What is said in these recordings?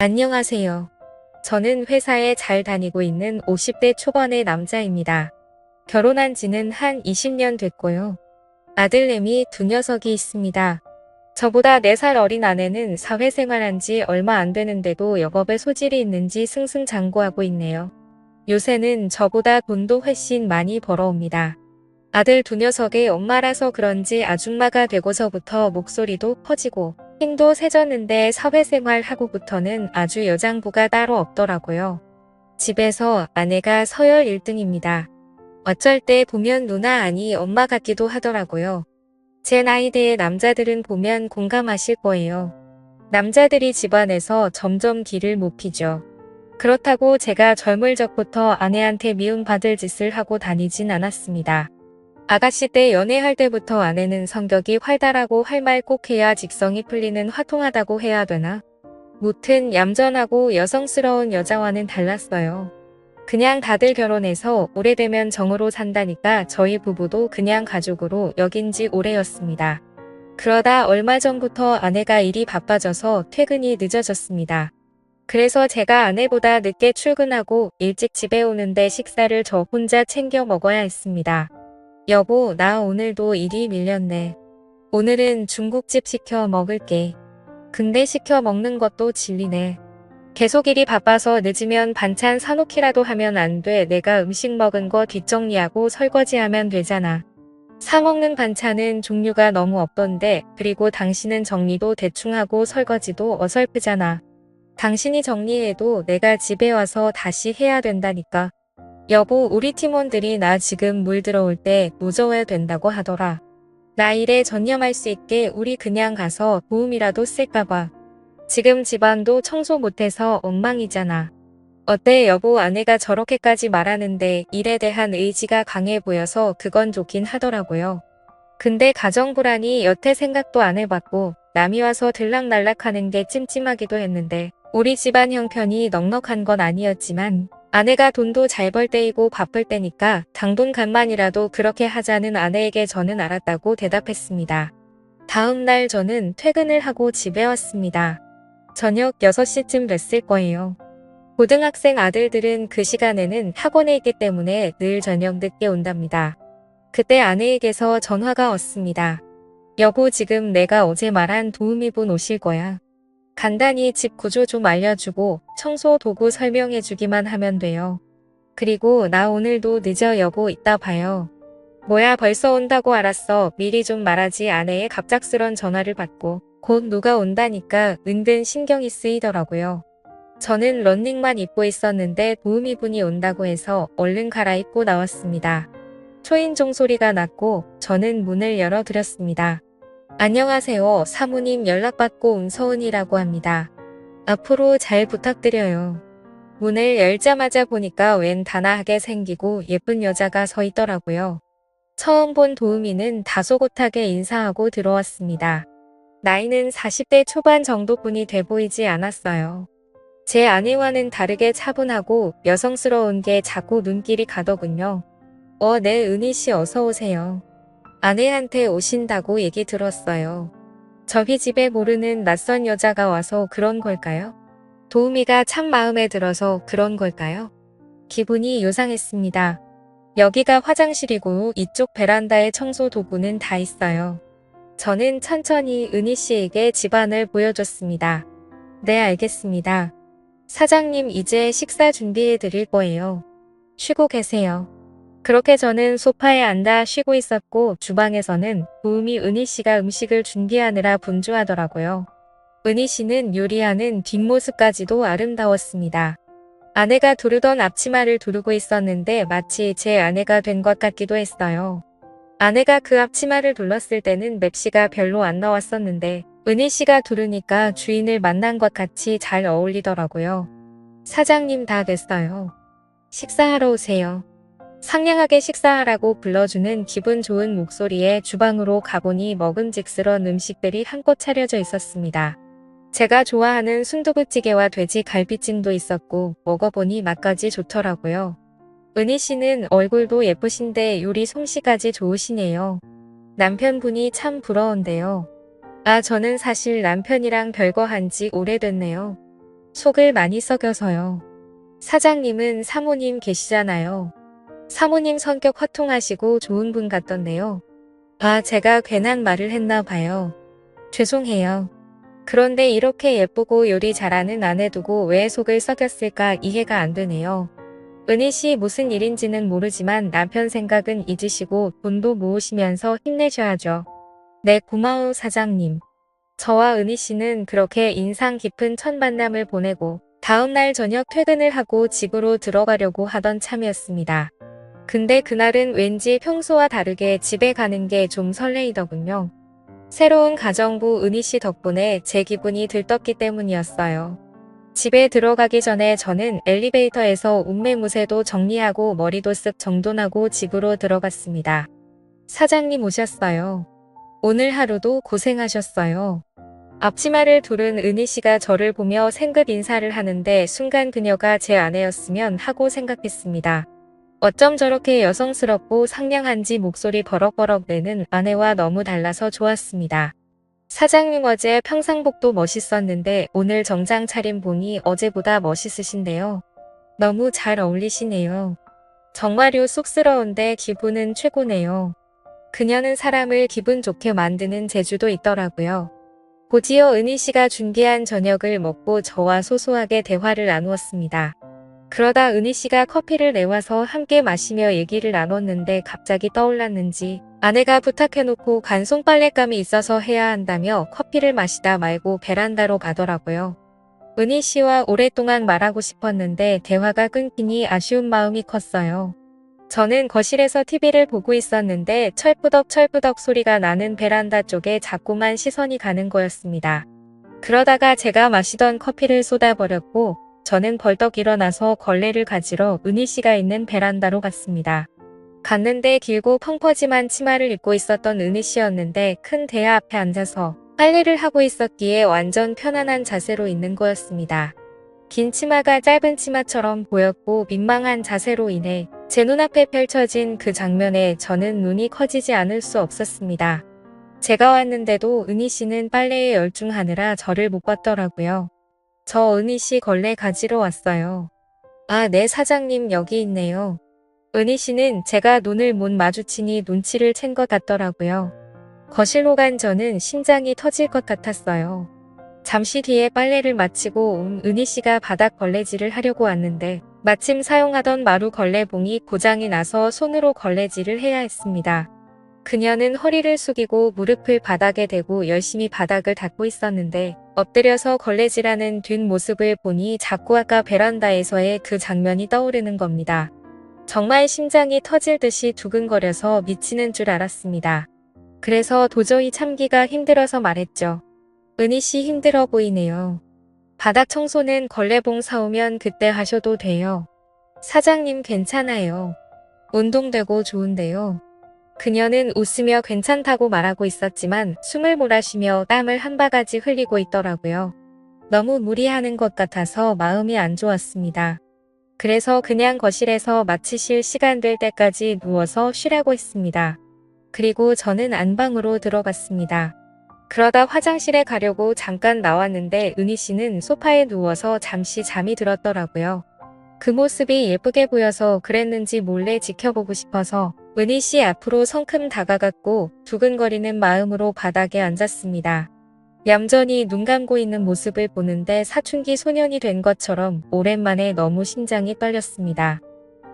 안녕하세요. 저는 회사에 잘 다니고 있는 50대 초반의 남자입니다. 결혼한 지는 한 20년 됐고요. 아들내미 두 녀석이 있습니다. 저보다 4살 어린 아내는 사회생활한 지 얼마 안 되는데도 역업에 소질이 있는지 승승장구하고 있네요. 요새는 저보다 돈도 훨씬 많이 벌어옵니다. 아들 두 녀석의 엄마라서 그런지 아줌마가 되고서부터 목소리도 커지고 힘도 세졌는데 사회생활 하고부터는 아주 여장부가 따로 없더라고요. 집에서 아내가 서열 1등입니다. 어쩔 때 보면 누나 아니 엄마 같기도 하더라고요. 제 나이대의 남자들은 보면 공감하실 거예요. 남자들이 집안에서 점점 길을 못 피죠. 그렇다고 제가 젊을 적부터 아내한테 미움받을 짓을 하고 다니진 않았습니다. 아가씨 때 연애할 때부터 아내는 성격이 활달하고 할 말 꼭 해야 직성이 풀리는 화통하다고 해야 되나? 무튼 얌전하고 여성스러운 여자와는 달랐어요. 그냥 다들 결혼해서 오래되면 정으로 산다니까 저희 부부도 그냥 가족으로 여긴 지 오래였습니다. 그러다 얼마 전부터 아내가 일이 바빠져서 퇴근이 늦어졌습니다. 그래서 제가 아내보다 늦게 출근하고 일찍 집에 오는데 식사를 저 혼자 챙겨 먹어야 했습니다. 여보, 나 오늘도 일이 밀렸네. 오늘은 중국집 시켜 먹을게. 근데 시켜 먹는 것도 질리네. 계속 일이 바빠서 늦으면 반찬 사놓기라도 하면 안 돼. 내가 음식 먹은 거 뒷정리하고 설거지하면 되잖아. 사 먹는 반찬은 종류가 너무 없던데, 그리고 당신은 정리도 대충 하고 설거지도 어설프잖아. 당신이 정리해도 내가 집에 와서 다시 해야 된다니까. 여보, 우리 팀원들이 나 지금 물 들어올 때 무서워야 된다고 하더라. 나 일에 전념할 수 있게 우리 그냥 가서 도움이라도 쓸까봐. 지금 집안도 청소 못해서 엉망이잖아. 어때 여보, 아내가 저렇게까지 말하는데 일에 대한 의지가 강해 보여서 그건 좋긴 하더라고요. 근데 가정 불안이 여태 생각도 안 해봤고 남이 와서 들락날락하는 게 찜찜하기도 했는데 우리 집안 형편이 넉넉한 건 아니었지만 아내가 돈도 잘 벌 때이고 바쁠 때니까 당분간만이라도 그렇게 하자는 아내에게 저는 알았다고 대답했습니다. 다음 날 저는 퇴근을 하고 집에 왔습니다. 저녁 6시쯤 됐을 거예요. 고등학생 아들들은 그 시간에는 학원에 있기 때문에 늘 저녁 늦게 온답니다. 그때 아내에게서 전화가 왔습니다. 여보, 지금 내가 어제 말한 도우미분 오실 거야. 간단히 집 구조 좀 알려주고 청소 도구 설명해주기만 하면 돼요. 그리고 나 오늘도 늦어 여보, 이따 봐요. 뭐야, 벌써 온다고 알았어. 미리 좀 말하지. 아내의 갑작스런 전화를 받고 곧 누가 온다니까 은근 신경이 쓰이더라고요. 저는 런닝만 입고 있었는데 도우미분이 온다고 해서 얼른 갈아입고 나왔습니다. 초인종 소리가 났고 저는 문을 열어드렸습니다. 안녕하세요. 사모님 연락받고 온 서은이라고 합니다. 앞으로 잘 부탁드려요. 문을 열자마자 보니까 웬 단아하게 생기고 예쁜 여자가 서 있더라고요. 처음 본 도우미는 다소곳하게 인사하고 들어왔습니다. 나이는 40대 초반 정도뿐이 돼 보이지 않았어요. 제 아내와는 다르게 차분하고 여성스러운 게 자꾸 눈길이 가더군요. 네, 은희씨 어서 오세요. 아내한테 오신다고 얘기 들었어요. 저희 집에 모르는 낯선 여자가 와서 그런 걸까요? 도우미가 참 마음에 들어서 그런 걸까요? 기분이 요상했습니다. 여기가 화장실이고 이쪽 베란다에 청소 도구는 다 있어요. 저는 천천히 은희 씨에게 집안을 보여줬습니다. 네, 알겠습니다. 사장님, 이제 식사 준비해 드릴 거예요. 쉬고 계세요. 그렇게 저는 소파에 앉아 쉬고 있었고 주방에서는 도우미 은희 씨가 음식을 준비하느라 분주하더라고요. 은희 씨는 요리하는 뒷모습까지도 아름다웠습니다. 아내가 두르던 앞치마를 두르고 있었는데 마치 제 아내가 된 것 같기도 했어요. 아내가 그 앞치마를 둘렀을 때는 맵시가 별로 안 나왔었는데 은희 씨가 두르니까 주인을 만난 것 같이 잘 어울리더라고요. 사장님 다 됐어요. 식사하러 오세요. 상냥하게 식사하라고 불러주는 기분 좋은 목소리에 주방으로 가보니 먹음직스러운 음식들이 한껏 차려져 있었습니다. 제가 좋아하는 순두부찌개와 돼지 갈비찜도 있었고 먹어보니 맛까지 좋더라고요. 은희 씨는 얼굴도 예쁘신데 요리 솜씨까지 좋으시네요. 남편분이 참 부러운데요. 저는 사실 남편이랑 별거 한지 오래됐네요. 속을 많이 썩여서요. 사장님은 사모님 계시잖아요. 사모님 성격 화통하시고 좋은 분 같던데요. 아, 제가 괜한 말을 했나 봐요. 죄송해요. 그런데 이렇게 예쁘고 요리 잘하는 아내 두고 왜 속을 썩였을까 이해가 안 되네요. 은희 씨 무슨 일인지는 모르지만 남편 생각은 잊으시고 돈도 모으시면서 힘내셔야죠. 네, 고마워 사장님. 저와 은희 씨는 그렇게 인상 깊은 첫 만남을 보내고 다음날 저녁 퇴근을 하고 집으로 들어가려고 하던 참이었습니다. 근데 그날은 왠지 평소와 다르게 집에 가는 게 좀 설레이더군요. 새로운 가정부 은희 씨 덕분에 제 기분이 들떴기 때문이었어요. 집에 들어가기 전에 저는 엘리베이터에서 옷매무새도 정리하고 머리도 쓱 정돈하고 집으로 들어갔습니다. 사장님 오셨어요. 오늘 하루도 고생하셨어요. 앞치마를 두른 은희 씨가 저를 보며 생긋 인사를 하는데 순간 그녀가 제 아내였으면 하고 생각했습니다. 어쩜 저렇게 여성스럽고 상냥한지 목소리 버럭버럭 내는 아내와 너무 달라서 좋았습니다. 사장님 어제 평상복도 멋있었는데 오늘 정장 차림 보니 어제보다 멋있으신데요. 너무 잘 어울리시네요. 정말요 쑥스러운데 기분은 최고네요. 그녀는 사람을 기분 좋게 만드는 재주도 있더라고요. 곧이어 은희 씨가 준비한 저녁을 먹고 저와 소소하게 대화를 나누었습니다. 그러다 은희 씨가 커피를 내와서 함께 마시며 얘기를 나눴는데 갑자기 떠올랐는지 아내가 부탁해놓고 간송 빨랫감이 있어서 해야 한다며 커피를 마시다 말고 베란다로 가더라고요. 은희 씨와 오랫동안 말하고 싶었는데 대화가 끊기니 아쉬운 마음이 컸어요. 저는 거실에서 TV를 보고 있었는데 철푸덕철푸덕 소리가 나는 베란다 쪽에 자꾸만 시선이 가는 거였습니다. 그러다가 제가 마시던 커피를 쏟아버렸고 저는 벌떡 일어나서 걸레를 가지러 은희 씨가 있는 베란다로 갔습니다. 갔는데 길고 펑퍼짐한 치마를 입고 있었던 은희 씨였는데 큰 대야 앞에 앉아서 빨래를 하고 있었기에 완전 편안한 자세로 있는 거였습니다. 긴 치마가 짧은 치마처럼 보였고 민망한 자세로 인해 제 눈앞에 펼쳐진 그 장면에 저는 눈이 커지지 않을 수 없었습니다. 제가 왔는데도 은희 씨는 빨래에 열중하느라 저를 못 봤더라고요. 저 은희 씨 걸레 가지러 왔어요. 아, 네 사장님 여기 있네요. 은희 씨는 제가 눈을 못 마주치니 눈치를 챈 것 같더라고요. 거실로 간 저는 심장이 터질 것 같았어요. 잠시 뒤에 빨래를 마치고 온 은희 씨가 바닥 걸레질을 하려고 왔는데 마침 사용하던 마루 걸레봉이 고장이 나서 손으로 걸레질을 해야 했습니다. 그녀는 허리를 숙이고 무릎을 바닥에 대고 열심히 바닥을 닦고 있었는데 엎드려서 걸레질하는 뒷모습을 보니 자꾸 아까 베란다에서의 그 장면이 떠오르는 겁니다. 정말 심장이 터질 듯이 두근거려서 미치는 줄 알았습니다. 그래서 도저히 참기가 힘들어서 말했죠. 은희 씨 힘들어 보이네요. 바닥 청소는 걸레봉 사오면 그때 하셔도 돼요. 사장님 괜찮아요. 운동되고 좋은데요. 그녀는 웃으며 괜찮다고 말하고 있었지만 숨을 몰아쉬며 땀을 한 바가지 흘리고 있더라고요. 너무 무리하는 것 같아서 마음이 안 좋았습니다. 그래서 그냥 거실에서 마치실 시간 될 때까지 누워서 쉬라고 했습니다. 그리고 저는 안방으로 들어갔습니다. 그러다 화장실에 가려고 잠깐 나왔는데 은희 씨는 소파에 누워서 잠시 잠이 들었더라고요. 그 모습이 예쁘게 보여서 그랬는지 몰래 지켜보고 싶어서 은희 씨 앞으로 성큼 다가갔고 두근거리는 마음으로 바닥에 앉았습니다. 얌전히 눈 감고 있는 모습을 보는데 사춘기 소년이 된 것처럼 오랜만에 너무 심장이 떨렸습니다.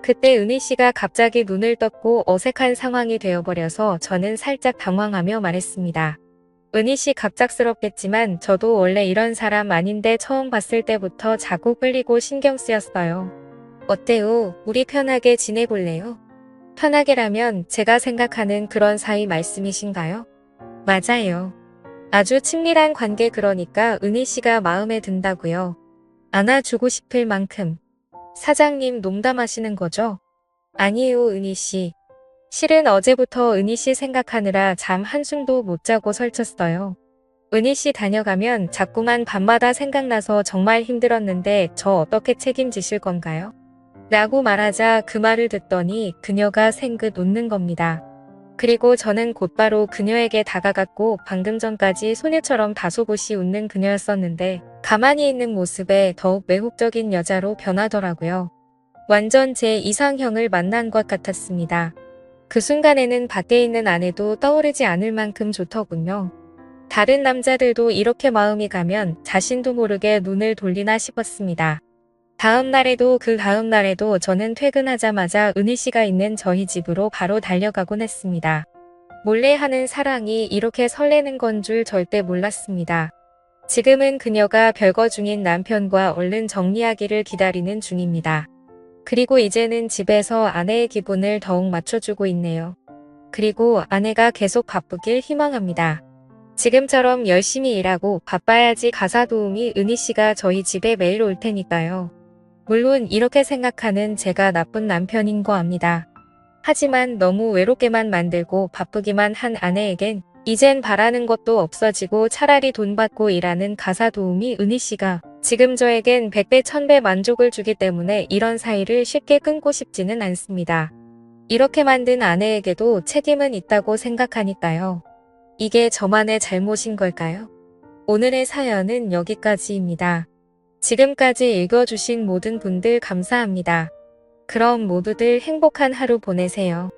그때 은희 씨가 갑자기 눈을 떴고 어색한 상황이 되어버려서 저는 살짝 당황하며 말했습니다. 은희 씨 갑작스럽겠지만 저도 원래 이런 사람 아닌데 처음 봤을 때부터 자꾸 끌리고 신경 쓰였어요. 어때요? 우리 편하게 지내볼래요? 편하게라면 제가 생각하는 그런 사이 말씀이신가요? 맞아요. 아주 친밀한 관계 그러니까 은희 씨가 마음에 든다고요. 안아주고 싶을 만큼. 사장님 농담하시는 거죠? 아니에요 은희 씨. 실은 어제부터 은희 씨 생각하느라 잠 한숨도 못 자고 설쳤어요. 은희 씨 다녀가면 자꾸만 밤마다 생각나서 정말 힘들었는데 저 어떻게 책임지실 건가요? 라고 말하자 그 말을 듣더니 그녀가 생긋 웃는 겁니다. 그리고 저는 곧바로 그녀에게 다가갔고 방금 전까지 소녀처럼 다소곳이 웃는 그녀였었는데 가만히 있는 모습에 더욱 매혹적인 여자로 변하더라고요. 완전 제 이상형을 만난 것 같았습니다. 그 순간에는 밖에 있는 아내도 떠오르지 않을 만큼 좋더군요. 다른 남자들도 이렇게 마음이 가면 자신도 모르게 눈을 돌리나 싶었습니다. 다음 날에도 그 다음 날에도 저는 퇴근하자마자 은희 씨가 있는 저희 집으로 바로 달려가곤 했습니다. 몰래 하는 사랑이 이렇게 설레는 건 줄 절대 몰랐습니다. 지금은 그녀가 별거 중인 남편과 얼른 정리하기를 기다리는 중입니다. 그리고 이제는 집에서 아내의 기분을 더욱 맞춰주고 있네요. 그리고 아내가 계속 바쁘길 희망합니다. 지금처럼 열심히 일하고 바빠야지 가사 도우미 은희 씨가 저희 집에 매일 올 테니까요. 물론 이렇게 생각하는 제가 나쁜 남편인 거 압니다. 하지만 너무 외롭게만 만들고 바쁘기만 한 아내에겐 이젠 바라는 것도 없어지고 차라리 돈 받고 일하는 가사 도우미 은희 씨가 지금 저에겐 100배 1000배 만족을 주기 때문에 이런 사이를 쉽게 끊고 싶지는 않습니다. 이렇게 만든 아내에게도 책임은 있다고 생각하니까요. 이게 저만의 잘못인 걸까요? 오늘의 사연은 여기까지입니다. 지금까지 읽어주신 모든 분들 감사합니다. 그럼 모두들 행복한 하루 보내세요.